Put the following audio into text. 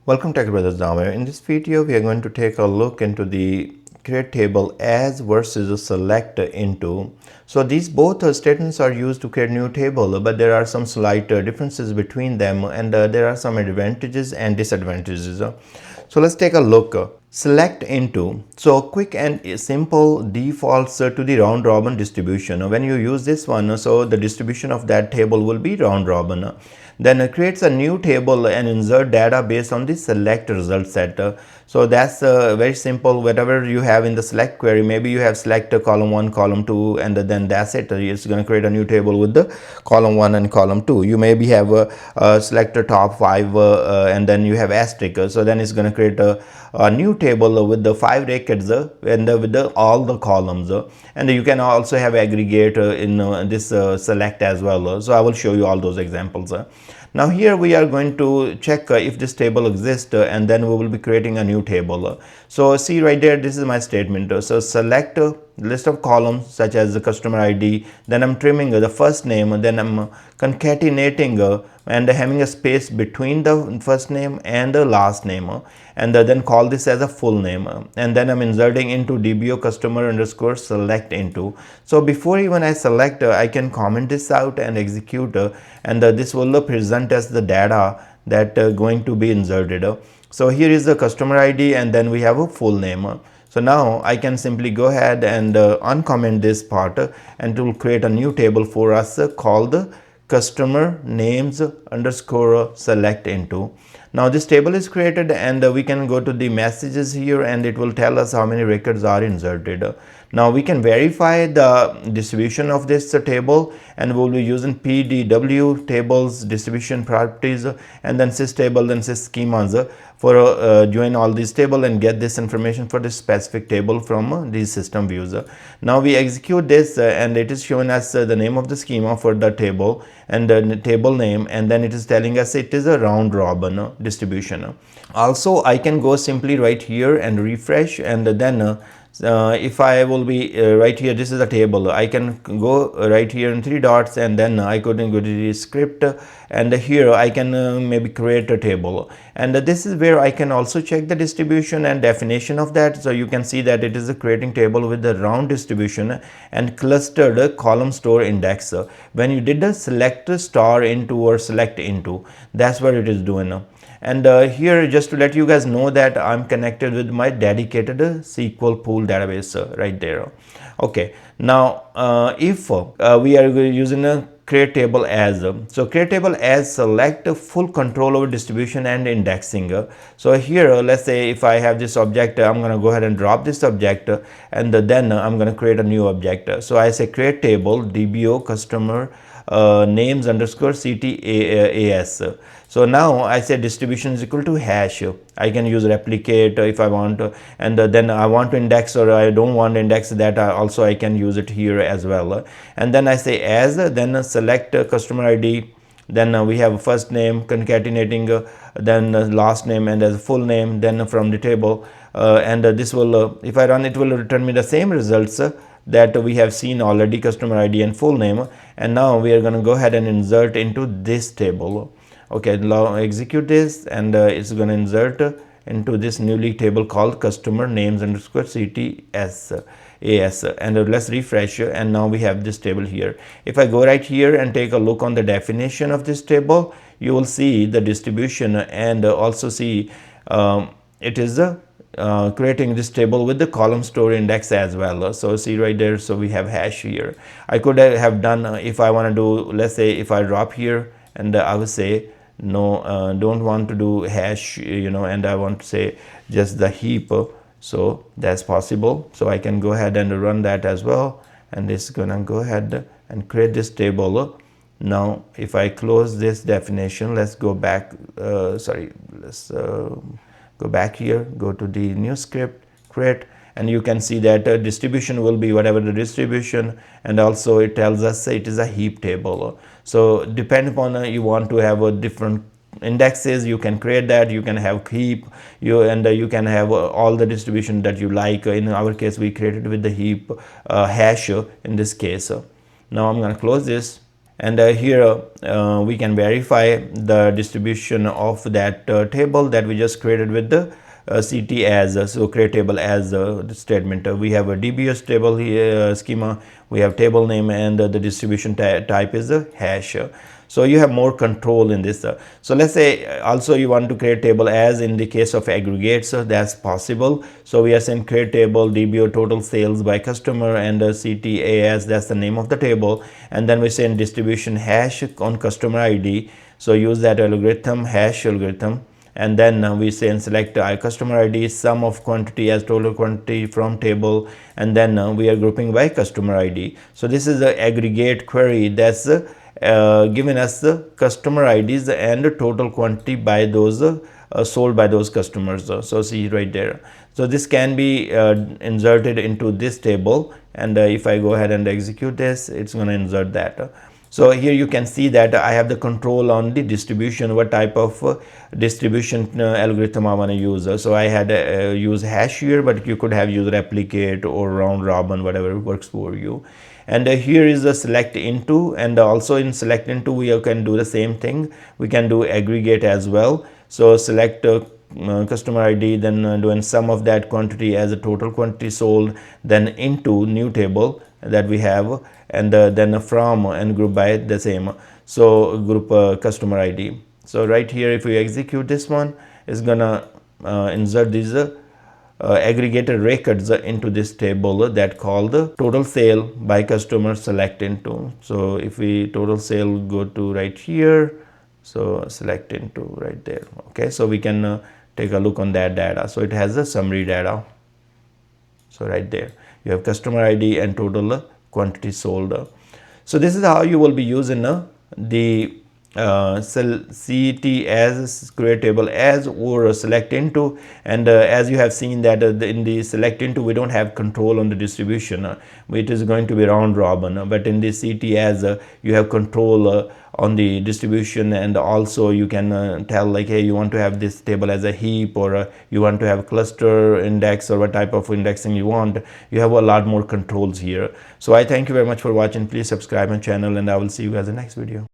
Welcome TechBrothersIT. In this video, we are going to take a look into the create table as versus select into. So these both statements are used to create new table, but there are some slight differences between them, and there are some advantages and disadvantages. So let's take a look. Select into. So quick and simple defaults to the round robin distribution. When you use this one, so the distribution of that table will be round robin. Then it creates a new table and insert data based on the select result set. So that's very simple. Whatever you have in the select query, maybe you have select column 1, column 2, and then that's it. It's going to create a new table with the column 1 and column 2. You maybe have select top 5 and then you have asterisk. So then it's going to create a new table with the 5 records and with all the columns. And you can also have aggregate in this select as well. So I will show you all those examples. Now here we are going to check if this table exists, and then we will be creating a new table. So see right there, this is my statement. So select list of columns such as the customer ID, then I'm trimming the first name, then I'm concatenating and having a space between the first name and the last name, and then call this as a full name, and then I'm inserting into DBO customer underscore select into. So before even I select, I can comment this out and execute, and this will present as the data that going to be inserted. So here is the customer ID, and then we have a full name. So now I can simply go ahead and uncomment this part, and it will create a new table for us called customer names underscore select into. Now this table is created, and we can go to the messages here, and it will tell us how many records are inserted. Now we can verify the distribution of this table, and we'll be using PDW tables distribution properties, and then systable, then sysschemas for join all these table and get this information for this specific table from these system views. Now we execute this, and it is showing us the name of the schema for the table and the table name, and then it is telling us it is a round robin distribution. Also I can go simply right here and refresh, and then if I will be right here, this is a table, I can go right here in 3 dots, and then I could go to the script, and here I can maybe create a table, and this is where I can also check the distribution and definition of that. So you can see that it is a creating table with the round distribution and clustered column store index. When you did the select star into or select into, that's what it is doing. And here, just to let you guys know that I'm connected with my dedicated SQL pool database right there. Okay, now if we are using a create table as, so create table as select full control over distribution and indexing. So here, let's say if I have this object, I'm going to go ahead and drop this object, and then I'm going to create a new object. So I say create table DBO customer names underscore CTAS. So now I say distribution is equal to hash. I can use replicate if I want, and then I want to index or I don't want to index that, also I can use it here as well. And then I say as, then select customer ID, then we have first name concatenating, then last name and as full name, then from the table, and this will, if I run it, will return me the same results that we have seen already, customer ID and full name. And now we are going to go ahead and insert into this table. Okay, now execute this, and it's going to insert into this newly table called customer names underscore CTS AS, and let's refresh, and now we have this table here. If I go right here and take a look on the definition of this table, you will see the distribution, and also see it is creating this table with the column store index as well. So see right there, so we have hash here. I could have done if I want to do, let's say if I drop here, and I will say no, don't want to do hash, and I want to say just the heap. So that's possible. So I can go ahead and run that as well, and it's gonna go ahead and create this table. Now if I close this definition, let's go back, let's go back here, go to the new script, create, and you can see that distribution will be whatever the distribution, and also it tells us it is a heap table. So depend upon you want to have a different indexes, you can create that, you can have heap, you can have all the distribution that you like. In our case, we created with the heap hash in this case. Now I'm going to close this, and here we can verify the distribution of that table that we just created with the CTAS, so create table as statement. We have a DBS table here, schema, we have table name, and the distribution type is a hash. So you have more control in this. So let's say also you want to create table as in the case of aggregates, that's possible. So we are saying create table DBO total sales by customer, and CTAS, that's the name of the table, and then we say in distribution hash on customer ID. So use that algorithm, hash algorithm, and then we say and select customer ID sum of quantity as total quantity from table, and then we are grouping by customer ID. So this is the aggregate query that's giving us the customer IDs and total quantity by those sold by those customers. So see right there. So this can be inserted into this table, and if I go ahead and execute this, it's going to insert that. So here you can see that I have the control on the distribution, what type of distribution algorithm I want to use. So I had use hash here, but you could have used replicate or round robin, whatever works for you. And here is the select into, and also in select into we can do the same thing. We can do aggregate as well. So select customer ID, then doing sum of that quantity as a total quantity sold, then into new table that we have, and then from and group by the same. So group customer ID. So right here, if we execute this one, it's gonna insert these aggregated records into this table that called the total sale by customer select into. So if we total sale go to right here, so select into right there. Okay, so we can take a look on that data. So it has a summary data. So right there you have customer ID and total quantity sold. So this is how you will be using the CTAS create table as or select into. And as you have seen that in the select into we don't have control on the distribution, it is going to be round robin, but in the CTAS you have control on the distribution, and also you can tell like, hey, you want to have this table as a heap, or you want to have cluster index, or what type of indexing you want. You have a lot more controls here. So I thank you very much for watching. Please subscribe my channel, and I will see you guys in the next video.